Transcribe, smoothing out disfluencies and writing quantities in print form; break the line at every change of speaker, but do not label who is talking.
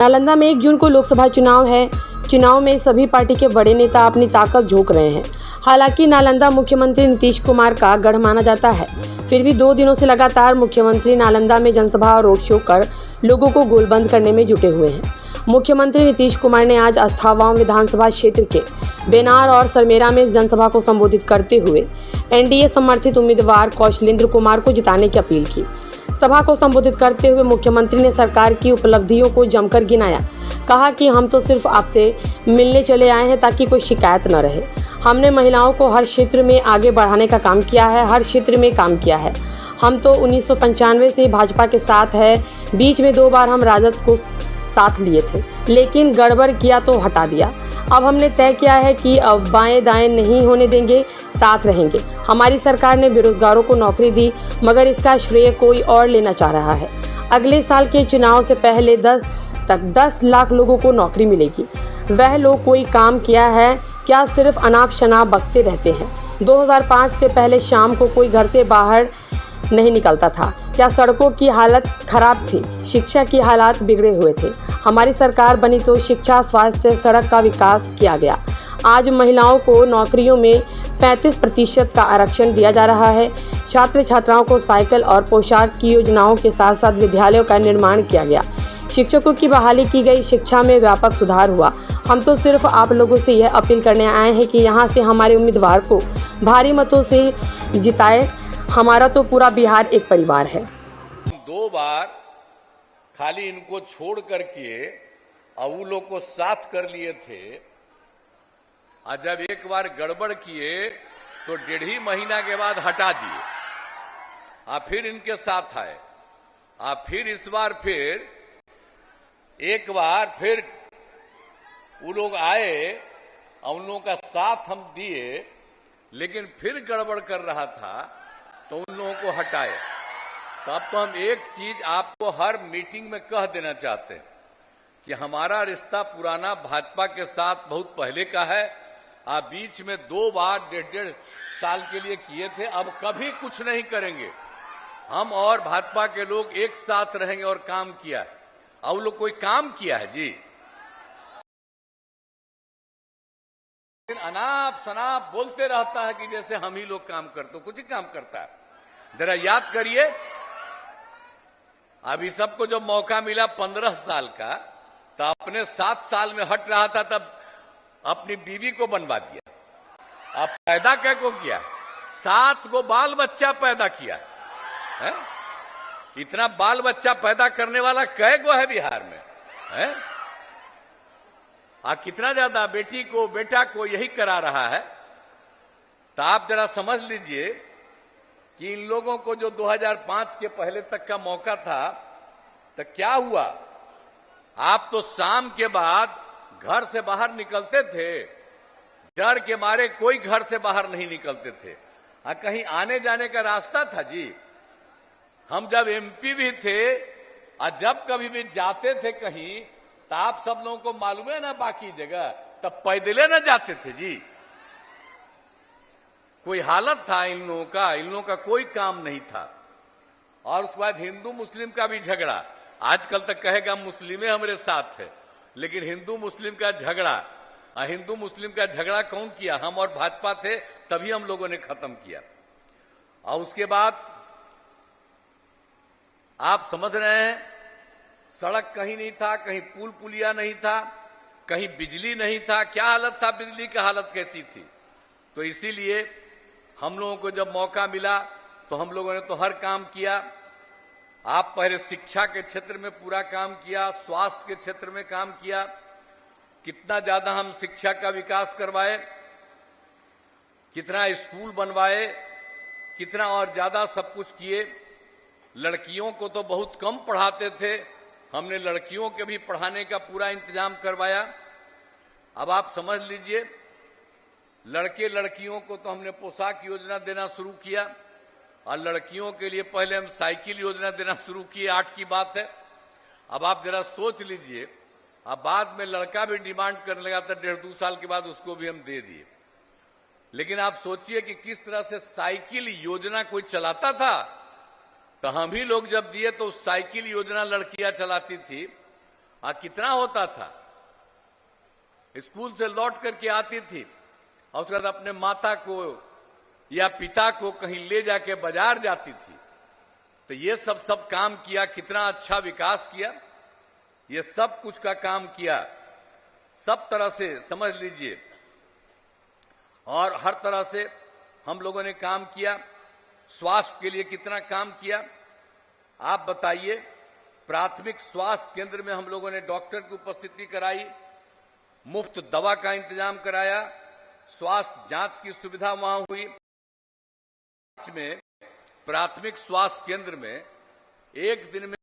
नालंदा में 1 जून को लोकसभा चुनाव है। चुनाव में सभी पार्टी के बड़े नेता अपनी ताकत झोंक रहे हैं। हालांकि नालंदा मुख्यमंत्री नीतीश कुमार का गढ़ माना जाता है, फिर भी 2 दिनों से लगातार मुख्यमंत्री नालंदा में जनसभा और रोड शो कर लोगों को गोलबंद करने में जुटे हुए हैं। मुख्यमंत्री नीतीश कुमार ने आज अस्थावां विधानसभा क्षेत्र के बेनार और सरमेरा में जनसभा को संबोधित करते हुए एनडीए समर्थित उम्मीदवार कौशलेंद्र कुमार को जिताने की अपील की। सभा को संबोधित करते हुए मुख्यमंत्री ने सरकार की उपलब्धियों को जमकर गिनाया। कहा कि हम तो सिर्फ आपसे मिलने चले आए हैं ताकि कोई शिकायत न रहे। हमने महिलाओं को हर क्षेत्र में आगे बढ़ाने का काम किया है, हर क्षेत्र में काम किया है। हम तो 1995 से भाजपा के साथ है। बीच में 2 बार हम राजद को साथ लिए थे, लेकिन गड़बड़ किया तो हटा दिया। अब हमने तय किया है कि अब बाएं दाएं नहीं होने देंगे, साथ रहेंगे। हमारी सरकार ने बेरोजगारों को नौकरी दी, मगर इसका श्रेय कोई और लेना चाह रहा है। अगले साल के चुनाव से पहले 10 लाख लोगों को नौकरी मिलेगी। वह लोग कोई काम किया है क्या? सिर्फ अनाप शनाप बकते रहते हैं। 2005 से पहले शाम को कोई घर से बाहर नहीं निकलता था। क्या सड़कों की हालत खराब थी? शिक्षा की हालात बिगड़े हुए थे। हमारी सरकार बनी तो शिक्षा, स्वास्थ्य, सड़क का विकास किया गया। आज महिलाओं को नौकरियों में 35% का आरक्षण दिया जा रहा है। छात्र छात्राओं को साइकिल और पोशाक की योजनाओं के साथ साथ विद्यालयों का निर्माण किया गया। शिक्षकों की बहाली की गई। शिक्षा में व्यापक सुधार हुआ। हम तो सिर्फ आप लोगों से यह अपील करने आए हैं कि यहाँ से हमारे उम्मीदवार को भारी मतों से जिताए। हमारा तो पूरा बिहार एक परिवार है।
2 बार खाली इनको छोड़ करके अवू लोग को साथ कर लिए थे, और जब एक बार गड़बड़ किए तो 1.5 महीना के बाद हटा दिए। आप फिर इनके साथ आए। आप फिर इस बार फिर एक बार फिर वो लोग आए और उन लोगों का साथ हम दिए, लेकिन फिर गड़बड़ कर रहा था तो उन लोगों को हटाए। तब तो हम एक चीज आपको हर मीटिंग में कह देना चाहते हैं कि हमारा रिश्ता पुराना भाजपा के साथ बहुत पहले का है। आप बीच में 2 बार 1.5 साल के लिए किए थे, अब कभी कुछ नहीं करेंगे। हम और भाजपा के लोग एक साथ रहेंगे और काम किया है। अब लोग कोई काम किया है जी? अनाप शनाप बोलते रहता है कि जैसे हम ही लोग काम करते, कुछ ही काम करता है। जरा याद करिए, अभी सबको जो मौका मिला 15 साल का, तो अपने 7 साल में हट रहा था, तब अपनी बीवी को बनवा दिया। अब पैदा क्या को किया? 7 गो बाल बच्चा पैदा किया है? इतना बाल बच्चा पैदा करने वाला कै गो है बिहार में? है? कितना ज्यादा बेटी को बेटा को यही करा रहा है। तो आप जरा समझ लीजिए कि इन लोगों को जो 2005 के पहले तक का मौका था, तो क्या हुआ? आप तो शाम के बाद घर से बाहर निकलते थे, डर के मारे कोई घर से बाहर नहीं निकलते थे। कहीं आने जाने का रास्ता था जी? हम जब एमपी भी थे और जब कभी भी जाते थे कहीं, तो आप सब लोगों को मालूम है ना, बाकी जगह तब पैदले न जाते थे जी। कोई हालत था इन लोगों का कोई काम नहीं था। और उसके बाद हिंदू मुस्लिम का भी झगड़ा। आजकल तक कहेगा मुस्लिमें हमारे साथ है, लेकिन हिंदू मुस्लिम का झगड़ा, हिंदू मुस्लिम का झगड़ा कौन किया? हम और भाजपा थे, तभी हम लोगों ने खत्म किया। और उसके बाद आप समझ रहे हैं, सड़क कहीं नहीं था, कहीं पुल पुलिया नहीं था, कहीं बिजली नहीं था। क्या हालत था? बिजली की हालत कैसी थी? तो इसीलिए हम लोगों को जब मौका मिला तो हम लोगों ने तो हर काम किया। आप पहले शिक्षा के क्षेत्र में पूरा काम किया, स्वास्थ्य के क्षेत्र में काम किया। कितना ज्यादा हम शिक्षा का विकास करवाए, कितना स्कूल बनवाए, कितना और ज्यादा सब कुछ किए। लड़कियों को तो बहुत कम पढ़ाते थे, हमने लड़कियों के भी पढ़ाने का पूरा इंतजाम करवाया। अब आप समझ लीजिए, लड़के लड़कियों को तो हमने पोशाक योजना देना शुरू किया, और लड़कियों के लिए पहले हम साइकिल योजना देना शुरू किए। 8 की बात है। अब आप जरा सोच लीजिए, अब बाद में लड़का भी डिमांड करने लगा था, 1.5-2 साल के बाद उसको भी हम दे दिए। लेकिन आप सोचिए कि किस तरह से साइकिल योजना कोई चलाता था। तो हम ही लोग जब दिए तो साइकिल योजना लड़कियां चलाती थी, कितना होता था। स्कूल से लौट करके आती थी और उसके बाद अपने माता को या पिता को कहीं ले जाके बाजार जाती थी। तो ये सब काम किया, कितना अच्छा विकास किया, ये सब कुछ का काम किया, सब तरह से समझ लीजिए। और हर तरह से हम लोगों ने काम किया, स्वास्थ्य के लिए कितना काम किया आप बताइए। प्राथमिक स्वास्थ्य केंद्र में हम लोगों ने डॉक्टर की उपस्थिति कराई, मुफ्त दवा का इंतजाम कराया, स्वास्थ्य जांच की सुविधा वहां हुई। में प्राथमिक स्वास्थ्य केंद्र में एक दिन में